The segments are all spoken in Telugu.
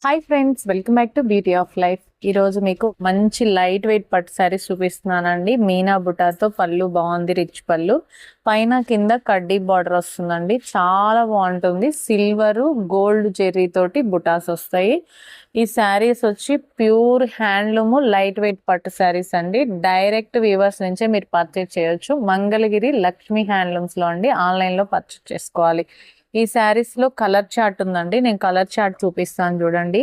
Hi friends, welcome back to beauty of life. ఈ రోజు మీకు మంచి లైట్ వెయిట్ పట్టు శారీస్ చూపిస్తున్నానండి. మీనా బుటాతో పళ్ళు బాగుంది, రిచ్ పళ్ళు, పైన కింద కడ్డీ బార్డర్ వస్తుందండి. చాలా బాగుంటుంది. సిల్వర్ గోల్డ్ జెర్రీ తోటి బుటాస్ వస్తాయి. ఈ శారీస్ వచ్చి ప్యూర్ హ్యాండ్లూమ్ లైట్ వెయిట్ పట్టు శారీస్ అండి. డైరెక్ట్ వీవర్స్ నుంచే మీరు పర్చేజ్ చేయొచ్చు. మంగళగిరి లక్ష్మీ హ్యాండ్లూమ్స్ లో అండి. ఆన్లైన్ లో పర్చేజ్ చేసుకోవాలి. ఈ శారీస్ లో కలర్ చార్ట్ ఉందండి. నేను కలర్ చార్ట్ చూపిస్తాను చూడండి.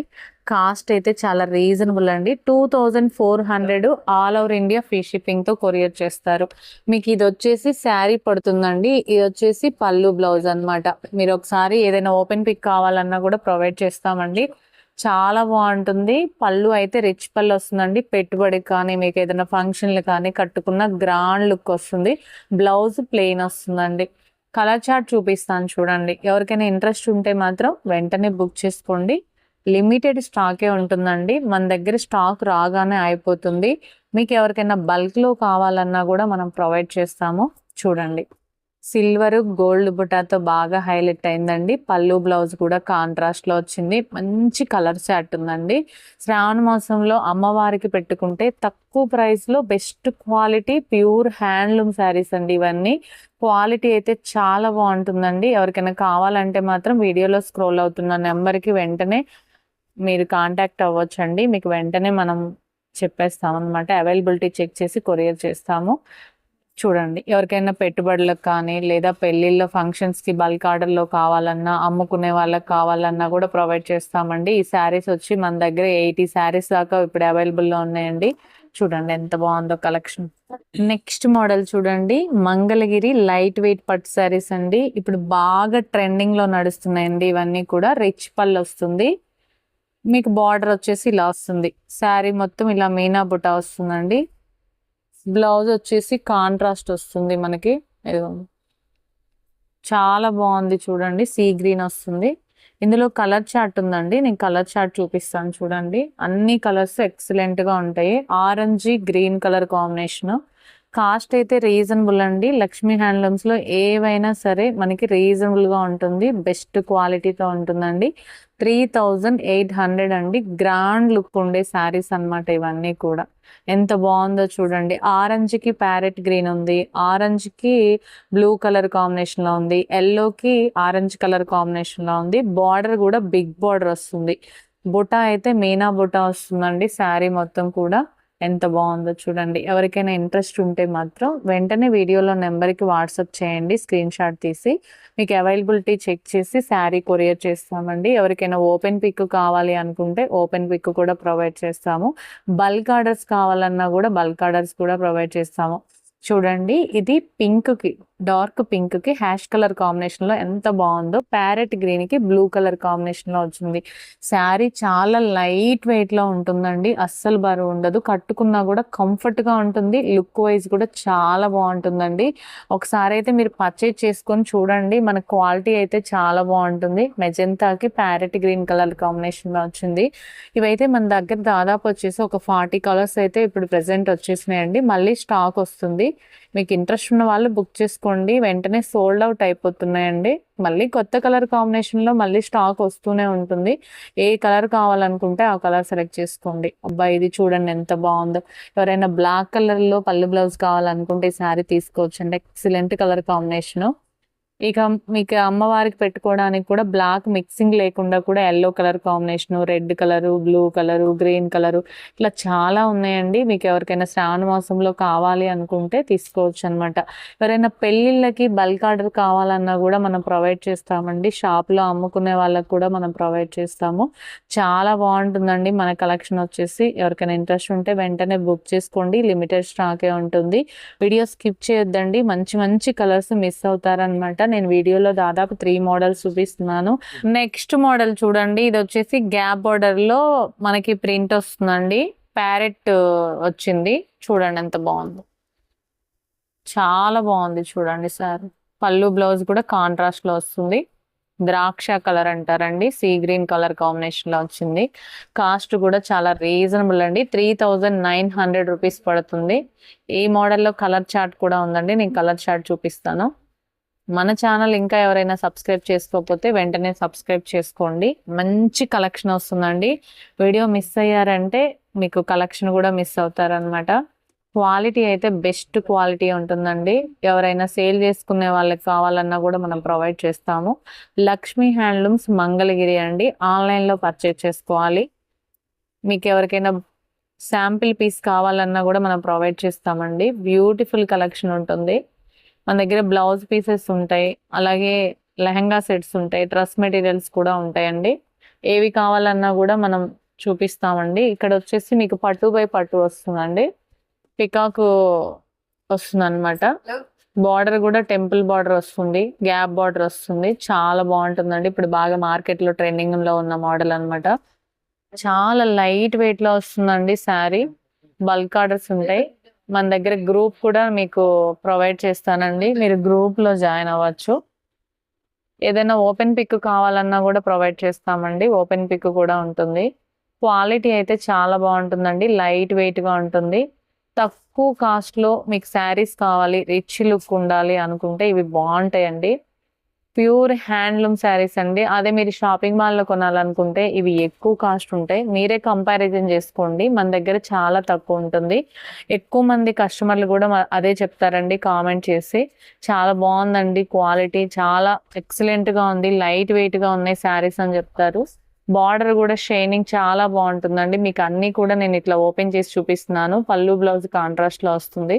కాస్ట్ అయితే చాలా రీజనబుల్ అండి. 2400 all over India free shipping తో కొరియర్ చేస్తారు. మీకు ఇది వచ్చేసి శారీ పడుతుందండి. ఇది వచ్చేసి పళ్ళు బ్లౌజ్ అన్నమాట. మీరు ఒకసారి ఏదైనా ఓపెన్ పిక్ కావాలన్నా కూడా ప్రొవైడ్ చేస్తామండి. చాలా బాగుంటుంది. పళ్ళు అయితే రిచ్ పళ్ళు వస్తుందండి. పెట్టుబడికి కానీ మీకు ఏదైనా ఫంక్షన్లు కానీ కట్టుకున్న గ్రాండ్ లుక్ వస్తుంది. బ్లౌజ్ ప్లెయిన్ వస్తుందండి. కలర్ చార్ట్ చూపిస్తాను చూడండి. ఎవరికైనా ఇంట్రెస్ట్ ఉంటే మాత్రం వెంటనే బుక్ చేసుకోండి. లిమిటెడ్ స్టాకే ఉంటుందండి. మన దగ్గర స్టాక్ రాగానే అయిపోతుంది. మీకు ఎవరికైనా బల్క్లో కావాలన్నా కూడా మనం ప్రొవైడ్ చేస్తాము. చూడండి, సిల్వర్ గోల్డ్ బుటాతో బాగా హైలైట్ అయిందండి. పళ్ళు బ్లౌజ్ కూడా కాంట్రాస్ట్ లో వచ్చింది. మంచి కలర్ చార్ట్ ఉందండి. శ్రావణ మాసంలో అమ్మవారికి పెట్టుకుంటే తక్కువ ప్రైస్ లో best quality pure handloom saris అండి. ఇవన్నీ క్వాలిటీ అయితే చాలా బాగుంటుందండి. ఎవరికైనా కావాలంటే మాత్రం వీడియోలో స్క్రోల్ అవుతున్న నెంబర్కి వెంటనే మీరు కాంటాక్ట్ అవ్వచ్చండి. మీకు వెంటనే మనం చెప్పేస్తాం అనమాట. అవైలబిలిటీ చెక్ చేసి కొరియర్ చేస్తాము. చూడండి, ఎవరికైనా పెట్టుబడులకు కానీ లేదా పెళ్ళిళ్ళ ఫంక్షన్స్కి బల్క్ ఆర్డర్లో కావాలన్నా, అమ్ముకునే వాళ్ళకి కావాలన్నా కూడా ప్రొవైడ్ చేస్తామండి. ఈ శారీస్ వచ్చి మన దగ్గర 80 శారీస్ దాకా ఇప్పుడు అవైలబుల్లో ఉన్నాయండి. చూడండి ఎంత బాగుందో కలెక్షన్. నెక్స్ట్ మోడల్ చూడండి, మంగళగిరి లైట్ వెయిట్ పట్టు శారీస్ అండి. ఇప్పుడు బాగా ట్రెండింగ్ లో నడుస్తున్నాయండి. ఇవన్నీ కూడా రిచ్ పళ్ళు వస్తుంది. మీకు బార్డర్ వచ్చేసి ఇలా వస్తుంది. శారీ మొత్తం ఇలా మీనా బుటా వస్తుందండి. బ్లౌజ్ వచ్చేసి కాంట్రాస్ట్ వస్తుంది మనకి. చాలా బాగుంది చూడండి. సీ గ్రీన్ వస్తుంది. ఇందులో కలర్ చార్ట్ ఉందండి. నేను కలర్ చార్ట్ చూపిస్తాను చూడండి. అన్ని కలర్స్ ఎక్సలెంట్ గా ఉంటాయి. Orange green colour combination. Cost అయితే రీజనబుల్ అండి. లక్ష్మీ హ్యాండ్లూమ్స్ లో ఏవైనా సరే మనకి రీజనబుల్ గా ఉంటుంది. బెస్ట్ క్వాలిటీతో ఉంటుందండి. 3800 అండి. గ్రాండ్ లుక్ ఉండే శారీస్ అన్నమాట ఇవన్నీ కూడా. ఎంత బాగుందో చూడండి. ఆరెంజ్ కి ప్యారెట్ గ్రీన్ ఉంది, ఆరెంజ్ కి బ్లూ కలర్ కాంబినేషన్ లో ఉంది, ఎల్లోకి ఆరెంజ్ కలర్ కాంబినేషన్ లో ఉంది. బార్డర్ కూడా బిగ్ బార్డర్ వస్తుంది. బుటా అయితే మీనా బుటా వస్తుందండి. శారీ మొత్తం కూడా ఎంత బాగుందో చూడండి. ఎవరికైనా ఇంట్రెస్ట్ ఉంటే మాత్రం వెంటనే వీడియోలో నెంబర్కి వాట్సాప్ చేయండి. స్క్రీన్ షాట్ తీసి మీకు అవైలబిలిటీ చెక్ చేసి శారీ కొరియర్ చేస్తామండి. ఎవరికైనా ఓపెన్ పిక్ కావాలి అనుకుంటే ఓపెన్ పిక్ కూడా ప్రొవైడ్ చేస్తాము. బల్క్ ఆర్డర్స్ కావాలన్నా కూడా బల్క్ ఆర్డర్స్ కూడా ప్రొవైడ్ చేస్తాము. చూడండి, ఇది పింక్ కి డార్క్ పింక్ కి హ్యాష్ కలర్ కాంబినేషన్ లో ఎంత బాగుందో. ప్యారెట్ గ్రీన్ కి బ్లూ కలర్ కాంబినేషన్ లో వచ్చింది. శారీ చాలా లైట్ వెయిట్ లో ఉంటుందండి. అస్సలు బరువు ఉండదు. కట్టుకున్నా కూడా కంఫర్ట్ గా ఉంటుంది. లుక్ వైజ్ కూడా చాలా బాగుంటుందండి. ఒకసారి అయితే మీరు పర్చేజ్ చేసుకొని చూడండి. మన క్వాలిటీ అయితే చాలా బాగుంటుంది. మెజెంతాకి ప్యారెట్ గ్రీన్ కలర్ కాంబినేషన్ లో వచ్చింది. ఇవైతే మన దగ్గర దాదాపు వచ్చేసి ఒక 40 కలర్స్ అయితే ఇప్పుడు ప్రెసెంట్ వచ్చేసినాయండి. మళ్ళీ స్టాక్ వస్తుంది. మీకు ఇంట్రెస్ట్ ఉన్న వాళ్ళు బుక్ చేసుకోండి. వెంటనే సోల్డ్ అవుట్ అయిపోతున్నాయండి. మళ్ళీ కొత్త కలర్ కాంబినేషన్ లో మళ్ళీ స్టాక్ వస్తూనే ఉంటుంది. ఏ కలర్ కావాలనుకుంటే ఆ కలర్ సెలెక్ట్ చేసుకోండి. అబ్బాయి ఇది చూడండి ఎంత బాగుందో. ఎవరైనా బ్లాక్ కలర్ లో పళ్ళు బ్లౌజ్ కావాలనుకుంటే ఈ శారీ తీసుకోవచ్చు అండి. Excellent colour combination. ఇక మీకు అమ్మవారికి పెట్టుకోవడానికి కూడా బ్లాక్ మిక్సింగ్ లేకుండా కూడా yellow colour combination, red colour, blue colour, green colour, ఇట్లా చాలా ఉన్నాయండి. మీకు ఎవరికైనా శ్రావణ మాసంలో కావాలి అనుకుంటే తీసుకోవచ్చు అనమాట. ఎవరైనా పెళ్ళిళ్ళకి బల్క్ ఆర్డర్ కావాలన్నా కూడా మనం ప్రొవైడ్ చేస్తామండి. షాప్లో అమ్ముకునే వాళ్ళకి కూడా మనం ప్రొవైడ్ చేస్తాము. చాలా బాగుంటుందండి మన కలెక్షన్ వచ్చేసి. ఎవరికైనా ఇంట్రెస్ట్ ఉంటే వెంటనే బుక్ చేసుకోండి. లిమిటెడ్ స్టాకే ఉంటుంది. వీడియో స్కిప్ చేయొద్దండి. మంచి మంచి కలర్స్ మిస్ అవుతారనమాట. నేను వీడియోలో దాదాపు 3 మోడల్స్ చూపిస్తున్నాను. నెక్స్ట్ మోడల్ చూడండి. ఇది వచ్చేసి గ్యాప్ బోర్డర్ లో మనకి ప్రింట్ వస్తుందండి. ప్యారెట్ వచ్చింది. చూడండి ఎంత బాగుంది. చాలా బాగుంది చూడండి సార్. పళ్ళు బ్లౌజ్ కూడా కాంట్రాస్ట్ లో వస్తుంది. ద్రాక్ష కలర్ అంటారండి. సీ గ్రీన్ కలర్ కాంబినేషన్ లో వచ్చింది. కాస్ట్ కూడా చాలా రీజనబుల్ అండి. 3900 రూపీస్ పడుతుంది. ఈ మోడల్లో కలర్ చార్ట్ కూడా ఉందండి. నేను కలర్ చార్ట్ చూపిస్తాను. మన ఛానల్ ఇంకా ఎవరైనా సబ్స్క్రైబ్ చేసుకోకపోతే వెంటనే సబ్స్క్రైబ్ చేసుకోండి. మంచి కలెక్షన్ వస్తుందండి. వీడియో మిస్ అయ్యారంటే మీకు కలెక్షన్ కూడా మిస్ అవుతారనమాట. క్వాలిటీ అయితే బెస్ట్ క్వాలిటీ ఉంటుందండి. ఎవరైనా సేల్ చేసుకునే వాళ్ళకి కావాలన్నా కూడా మనం ప్రొవైడ్ చేస్తాము. లక్ష్మీ హ్యాండ్లూమ్స్ మంగళగిరి అండి. ఆన్లైన్లో పర్చేజ్ చేసుకోవాలి. మీకు ఎవరికైనా శాంపిల్ పీస్ కావాలన్నా కూడా మనం ప్రొవైడ్ చేస్తామండి. బ్యూటిఫుల్ కలెక్షన్ ఉంటుంది. మన దగ్గర బ్లౌజ్ పీసెస్ ఉంటాయి, అలాగే లెహంగా సెట్స్ ఉంటాయి, డ్రెస్ మెటీరియల్స్ కూడా ఉంటాయండి. ఏవి కావాలన్నా కూడా మనం చూపిస్తామండి. ఇక్కడ వచ్చేసి మీకు పట్టు బై పట్టు వస్తుందండి. పికాక్ వస్తుంది అనమాట. బార్డర్ కూడా టెంపుల్ బార్డర్ వస్తుంది, గ్యాప్ బార్డర్ వస్తుంది. చాలా బాగుంటుందండి. ఇప్పుడు బాగా మార్కెట్లో ట్రెండింగ్లో ఉన్న మోడల్ అనమాట. చాలా లైట్ వెయిట్ లో వస్తుందండి శారీ. బల్క్ ఆర్డర్స్ ఉంటాయి. మన దగ్గర గ్రూప్ కూడా మీకు ప్రొవైడ్ చేస్తానండి. మీరు గ్రూప్ లో జాయిన్ అవ్వచ్చు. ఏదైనా ఓపెన్ పిక్ కావాలన్నా కూడా ప్రొవైడ్ చేస్తామండి. ఓపెన్ పిక్ కూడా ఉంటుంది. క్వాలిటీ అయితే చాలా బాగుంటుందండి. లైట్ వెయిట్ గా ఉంటుంది. తక్కువ కాస్ట్ లో మీకు శారీస్ కావాలి, రిచ్ లుక్ ఉండాలి అనుకుంటే ఇవి బాగుంటాయండి. ప్యూర్ హ్యాండ్లూమ్ శారీస్ అండి. అదే మీరు షాపింగ్ మాల్లో కొనాలనుకుంటే ఇవి ఎక్కువ కాస్ట్ ఉంటాయి. మీరే కంపారిజన్ చేసుకోండి. మన దగ్గర చాలా తక్కువ ఉంటుంది. ఎక్కువ మంది కస్టమర్లు కూడా అదే చెప్తారండి కామెంట్ చేసి. చాలా బాగుందండి, క్వాలిటీ చాలా ఎక్సలెంట్గా ఉంది, లైట్ వెయిట్గా ఉన్నాయి శారీస్ అని చెప్తారు. బార్డర్ కూడా షైనింగ్ చాలా బాగుంటుందండి. మీకు అన్నీ కూడా నేను ఇట్లా ఓపెన్ చేసి చూపిస్తున్నాను. పళ్ళు బ్లౌజ్ కాంట్రాస్ట్లో వస్తుంది.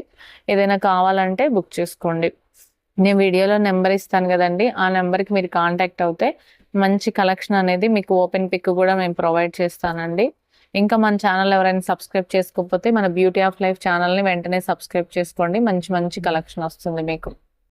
ఏదైనా కావాలంటే బుక్ చేసుకోండి. నేను వీడియోలో నెంబర్ ఇస్తాను కదండి, ఆ నెంబర్కి మీరు కాంటాక్ట్ అవుతే మంచి కలెక్షన్ అనేది మీకు ఓపెన్ పిక్ కూడా మేము ప్రొవైడ్ చేస్తానండి. ఇంకా మన ఛానల్ ఎవరైనా సబ్స్క్రైబ్ చేసుకోకపోతే మన బ్యూటీ ఆఫ్ లైఫ్ ఛానల్ని వెంటనే సబ్స్క్రైబ్ చేసుకోండి. మంచి మంచి కలెక్షన్ వస్తుంది మీకు.